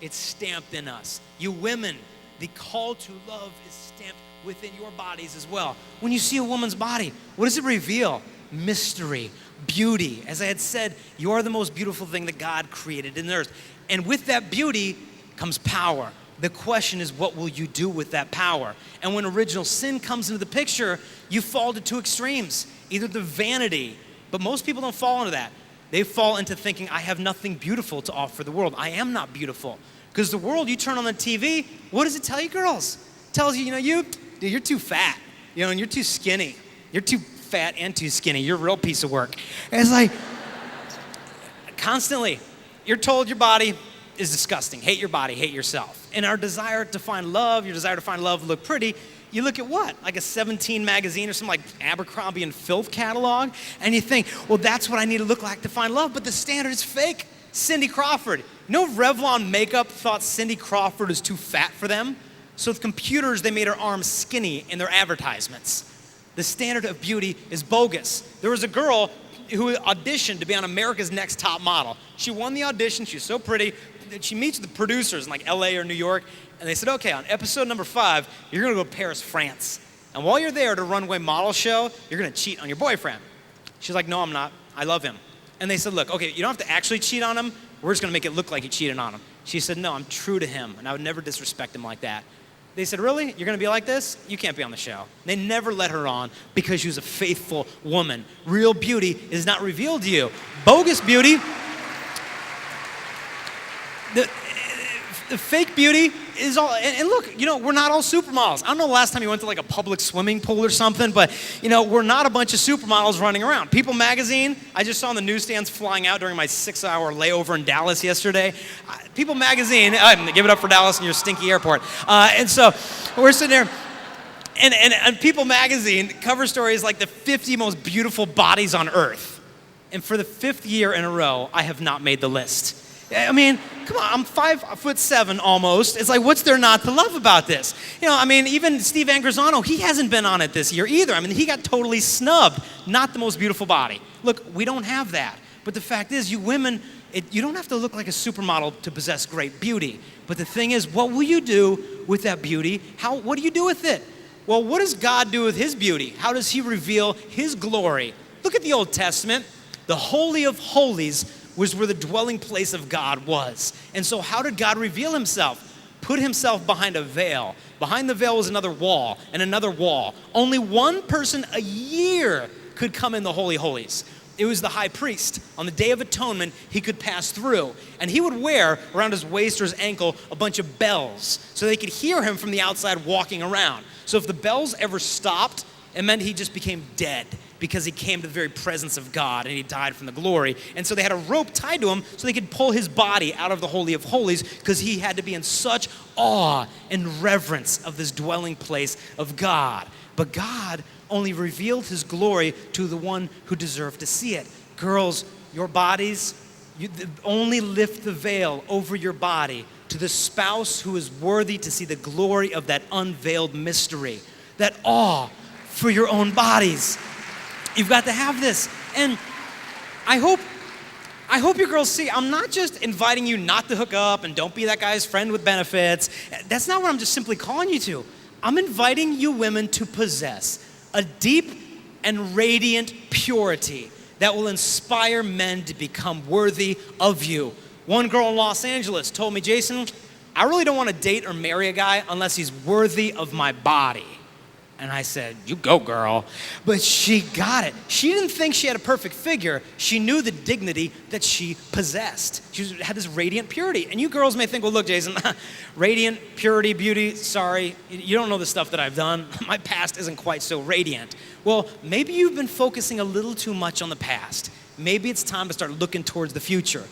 It's stamped in us. You women, the call to love is stamped within your bodies as well. When you see a woman's body, what does it reveal? Mystery, beauty. As I had said, you are the most beautiful thing that God created in the earth. And with that beauty comes power. The question is, what will you do with that power? And when original sin comes into the picture, you fall to two extremes. Either the vanity, but most people don't fall into that. They fall into thinking, I have nothing beautiful to offer the world. I am not beautiful. Because the world, you turn on the TV, what does it tell you, girls? It tells you, you're too fat, and you're too skinny. You're too fat and too skinny. You're a real piece of work. And it's like, constantly, you're told your body is disgusting. Hate your body, hate yourself. And our desire to find love, look pretty, you look at what? Like a 17 magazine or some like Abercrombie and Filth catalog, and you think, well, that's what I need to look like to find love, but the standard is fake. Cindy Crawford. Revlon makeup thought Cindy Crawford is too fat for them? So with computers, they made her arms skinny in their advertisements. The standard of beauty is bogus. There was a girl who auditioned to be on America's Next Top Model. She won the audition. She's so pretty. She meets the producers in like LA or New York, and they said, okay, on episode number 5, you're gonna go to Paris, France. And while you're there at a runway model show, you're gonna cheat on your boyfriend. She's like, no, I'm not. I love him. And they said, look, okay, you don't have to actually cheat on him. We're just gonna make it look like you cheated on him. She said, no, I'm true to him, and I would never disrespect him like that. They said, really? You're gonna be like this? You can't be on the show. They never let her on because she was a faithful woman. Real beauty is not revealed to you. Bogus beauty, the fake beauty is all, and look, we're not all supermodels. I don't know the last time you went to like a public swimming pool or something, but we're not a bunch of supermodels running around. People magazine, I just saw on the newsstands flying out during my 6-hour layover in Dallas yesterday. People magazine, give it up for Dallas and your stinky airport. And so we're sitting there, and People magazine cover stories like the 50 most beautiful bodies on earth. And for the 5th year in a row, I have not made the list. I mean, come on, I'm 5'7" almost. It's like, what's there not to love about this? Even Steve Angrisano, he hasn't been on it this year either. He got totally snubbed. Not the most beautiful body. Look, we don't have that. But the fact is, you women, you don't have to look like a supermodel to possess great beauty. But the thing is, what will you do with that beauty? What do you do with it? Well, what does God do with his beauty? How does he reveal his glory? Look at the Old Testament. The Holy of Holies was where the dwelling place of God was. And so how did God reveal himself? Put himself behind a veil. Behind the veil was another wall and another wall. Only one person a year could come in the Holy Holies. It was the high priest. On the Day of Atonement, he could pass through. And he would wear around his waist or his ankle a bunch of bells so they could hear him from the outside walking around. So if the bells ever stopped, it meant he just became dead, because he came to the very presence of God and he died from the glory. And so they had a rope tied to him so they could pull his body out of the Holy of Holies, because he had to be in such awe and reverence of this dwelling place of God. But God only revealed his glory to the one who deserved to see it. Girls, your bodies, you only lift the veil over your body to the spouse who is worthy to see the glory of that unveiled mystery, that awe for your own bodies. You've got to have this. And I hope you girls see, I'm not just inviting you not to hook up and don't be that guy's friend with benefits. That's not what I'm just simply calling you to. I'm inviting you women to possess a deep and radiant purity that will inspire men to become worthy of you. One girl in Los Angeles told me, Jason, I really don't want to date or marry a guy unless he's worthy of my body. And I said, you go, girl. But she got it. She didn't think she had a perfect figure. She knew the dignity that she possessed. She had this radiant purity. And you girls may think, well, look, Jason, radiant, purity, beauty, sorry, you don't know the stuff that I've done. My past isn't quite so radiant. Well, maybe you've been focusing a little too much on the past. Maybe it's time to start looking towards the future.